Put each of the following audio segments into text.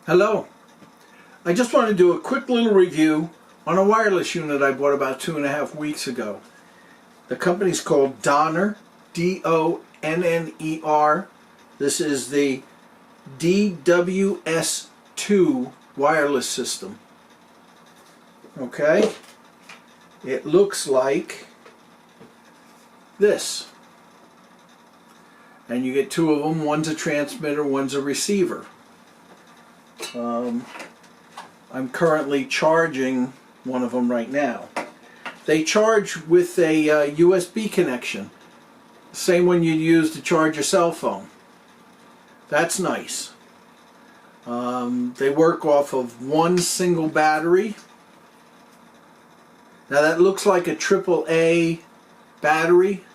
Hello. I just want to do a quick little review on a wireless unit I bought about 2.5 weeks ago. The company's called Donner, D-O-N-N-E-R. This is the DWS-2 wireless system. Okay? It looks like this. And you get two of them. One's a transmitter, one's a receiver. I'm currently charging one of them right now. They charge with a USB connection, same one you'd use to charge your cell phone. That's nice. They work off of one single battery. Now that looks like a AAA battery,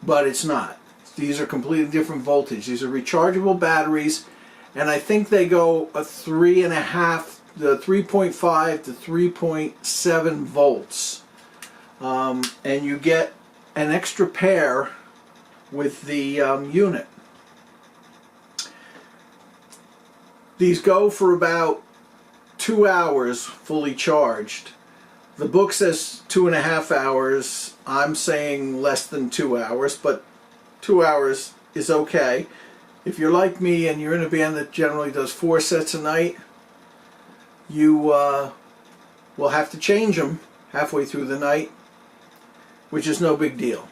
but it's not. These are completely different voltage. These are rechargeable batteries, and I think they go a 3.5 to 3.7 volts. And you get an extra pair with the unit. These go for about 2 hours fully charged. The book says 2.5 hours. I'm saying less than 2 hours, but 2 hours is okay. If you're like me and you're in a band that generally does 4 sets a night, you will have to change them halfway through the night, which is no big deal.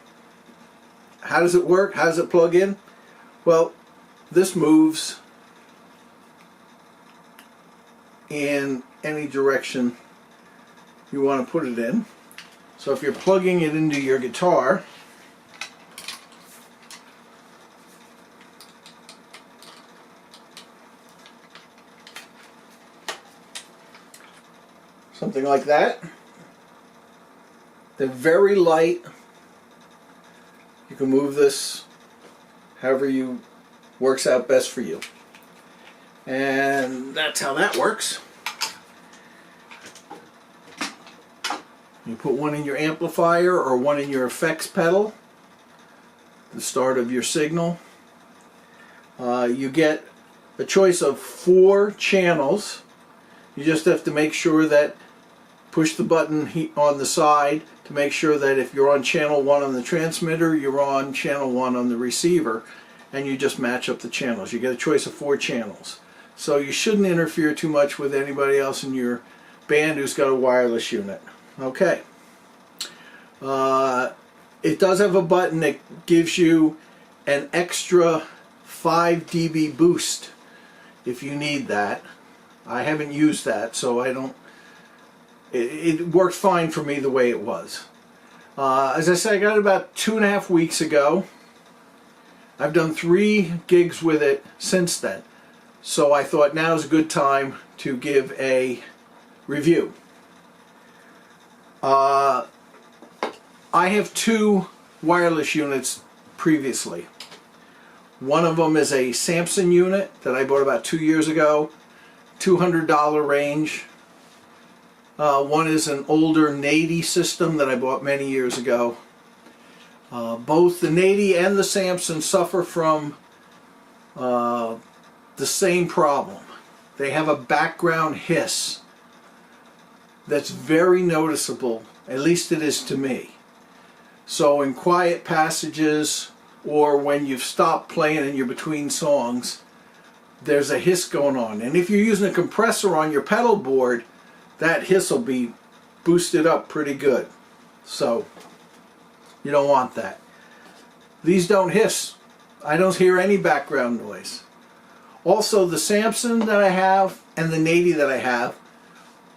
How does it work? How does it plug in? Well, this moves in any direction you want to put it in. So if you're plugging it into your guitar, something like that. They're very light. You can move this however you works out best for you. And that's how that works. You put one in your amplifier or one in your effects pedal, the start of your signal. You get a choice of 4 channels. You just have to make sure that push the button on the side to make sure that if you're on channel 1 on the transmitter, you're on channel 1 on the receiver, and you just match up the channels. You get a choice of 4 channels. So you shouldn't interfere too much with anybody else in your band who's got a wireless unit. Okay. It does have a button that gives you an extra 5 dB boost if you need that. I haven't used that, so I don't. It worked fine for me the way it was. As I said, I got it about 2.5 weeks ago. I've done 3 gigs with it since then. So I thought now's a good time to give a review. I have 2 wireless units previously. One of them is a Samsung unit that I bought about 2 years ago, $200 range. One is an older Nady system that I bought many years ago. Both the Nady and the Samsung suffer from the same problem. They have a background hiss that's very noticeable, at least it is to me. So in quiet passages or when you've stopped playing and you're between songs, there's a hiss going on. And if you're using a compressor on your pedal board, that hiss will be boosted up pretty good. So you don't want that. These don't hiss. I don't hear any background noise. Also, the Samsung that I have and the Nady that I have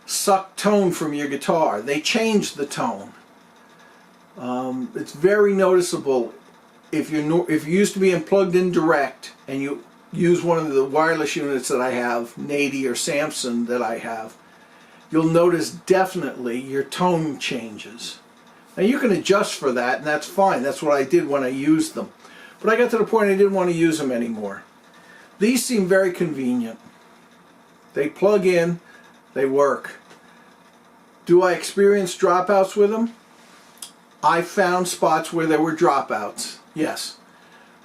suck tone from your guitar. They change the tone. It's very noticeable. If you used to being plugged in direct and you use one of the wireless units that I have, Nady or Samsung that I have, you'll notice definitely your tone changes. Now you can adjust for that, and that's fine. That's what I did when I used them. But I got to the point I didn't want to use them anymore. These seem very convenient. They plug in, they work. Do I experience dropouts with them? I found spots where there were dropouts, yes.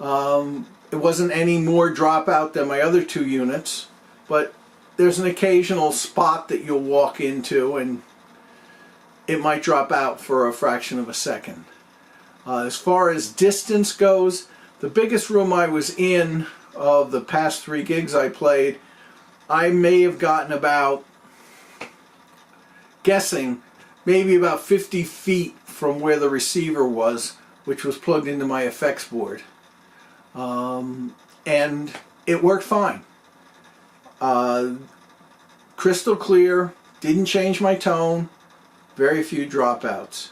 It wasn't any more dropout than my other 2 units, but there's an occasional spot that you'll walk into and it might drop out for a fraction of a second. As far as distance goes, the biggest room I was in of the past 3 gigs I played, I may have gotten about, guessing, maybe about 50 feet from where the receiver was, which was plugged into my effects board. And it worked fine. Crystal clear, didn't change my tone, very few dropouts.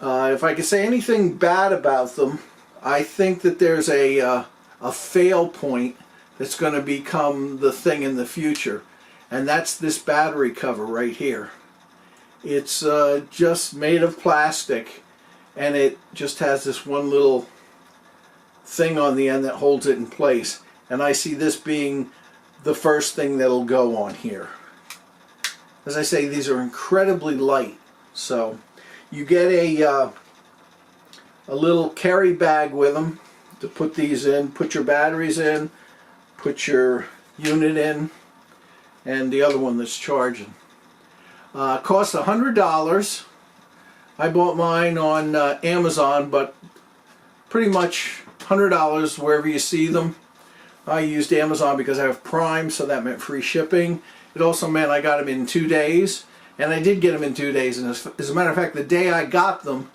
If I could say anything bad about them, I think that there's a fail point that's going to become the thing in the future, and that's this battery cover right here. It's just made of plastic, and it just has this one little thing on the end that holds it in place, and I see this being the first thing that'll go on here. As I say, these are incredibly light, so you get a little carry bag with them to put these in, put your batteries in, put your unit in, and the other one that's charging. Costs $100. I bought mine on Amazon, but pretty much $100 wherever you see them. I used Amazon because I have Prime, so that meant free shipping. It also meant I got them in 2 days, and I did get them in 2 days. And as a matter of fact, the day I got them,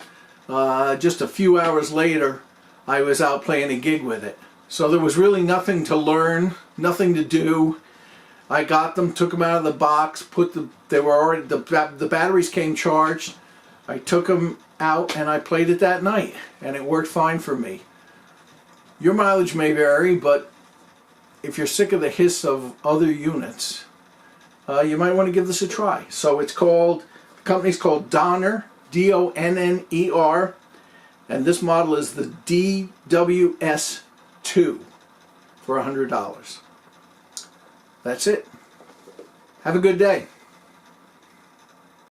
just a few hours later, I was out playing a gig with it. So there was really nothing to learn, nothing to do. I got them, took them out of the box, they were already, the batteries came charged. I took them out and I played it that night, and it worked fine for me. Your mileage may vary, but if you're sick of the hiss of other units, you might want to give this a try. So it's called, the company's called Donner, D-O-N-N-E-R, and this model is the DWS-2 for $100. That's it. Have a good day.